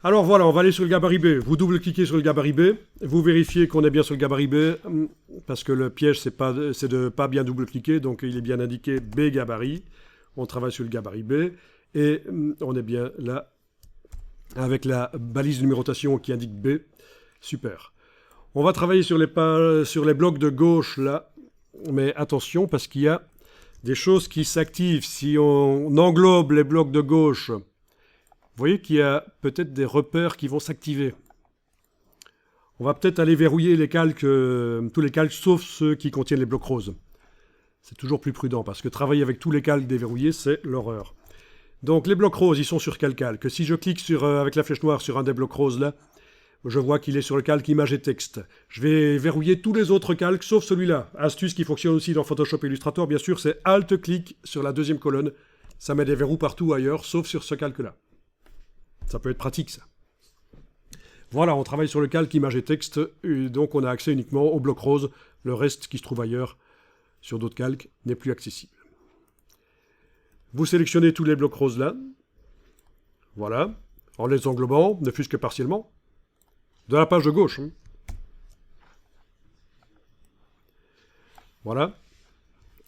Alors voilà, on va aller sur le gabarit B. Vous double-cliquez sur le gabarit B. Vous vérifiez qu'on est bien sur le gabarit B, parce que le piège, c'est de ne pas bien double-cliquer, donc il est bien indiqué B gabarit. On travaille sur le gabarit B, et on est bien là, avec la balise de numérotation qui indique B. Super. On va travailler sur les blocs de gauche, là, mais attention, parce qu'il y a des choses qui s'activent. Si on englobe les blocs de gauche, vous voyez qu'il y a peut-être des repères qui vont s'activer. On va peut-être aller verrouiller les calques, tous les calques, sauf ceux qui contiennent les blocs roses. C'est toujours plus prudent, parce que travailler avec tous les calques déverrouillés, c'est l'horreur. Donc les blocs roses, ils sont sur quel calque? Si je clique avec la flèche noire sur un des blocs roses là, je vois qu'il est sur le calque image et texte. Je vais verrouiller tous les autres calques, sauf celui-là. Astuce qui fonctionne aussi dans Photoshop et Illustrator, bien sûr, c'est Alt-clic sur la deuxième colonne. Ça met des verrous partout ailleurs, sauf sur ce calque-là. Ça peut être pratique, ça. Voilà, on travaille sur le calque image et texte, et donc on a accès uniquement au bloc rose. Le reste qui se trouve ailleurs, sur d'autres calques, n'est plus accessible. Vous sélectionnez tous les blocs roses là. Voilà, en les englobant, ne fût-ce que partiellement. De la page de gauche. Voilà.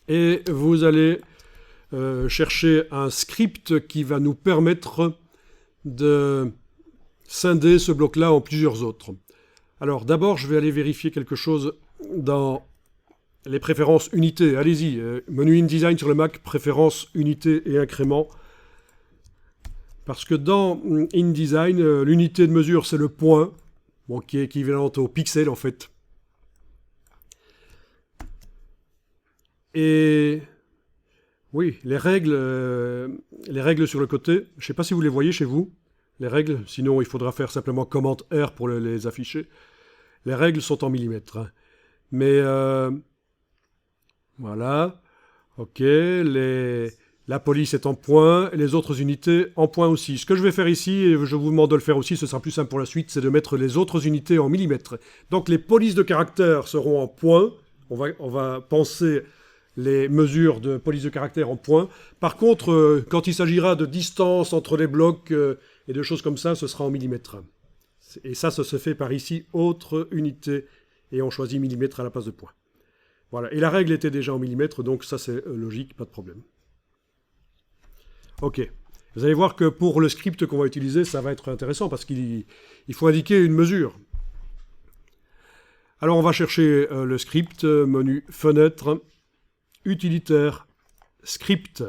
Et vous allez chercher un script qui va nous permettre de scinder ce bloc-là en plusieurs autres. Alors d'abord, je vais aller vérifier quelque chose dans les préférences unités. Allez-y, menu InDesign sur le Mac, préférences unités et incréments. Parce que dans InDesign, l'unité de mesure, c'est le point, bon, qui est équivalente au pixel en fait. Et oui, les règles sur le côté, je ne sais pas si vous les voyez chez vous, les règles, sinon il faudra faire simplement commande R pour les afficher. Les règles sont en millimètres. Hein. Mais voilà, ok, la police est en point, et les autres unités en point aussi. Ce que je vais faire ici, et je vous demande de le faire aussi, ce sera plus simple pour la suite, c'est de mettre les autres unités en millimètres. Donc les polices de caractère seront en point, on va penser les mesures de police de caractère en points. Par contre, quand il s'agira de distance entre les blocs et de choses comme ça, ce sera en millimètres. Et ça se fait par ici, autre unité, et on choisit millimètres à la place de points. Voilà, et la règle était déjà en millimètres, donc ça c'est logique, pas de problème. Ok, vous allez voir que pour le script qu'on va utiliser, ça va être intéressant, parce qu'il faut indiquer une mesure. Alors on va chercher le script, menu fenêtre, utilitaire, script.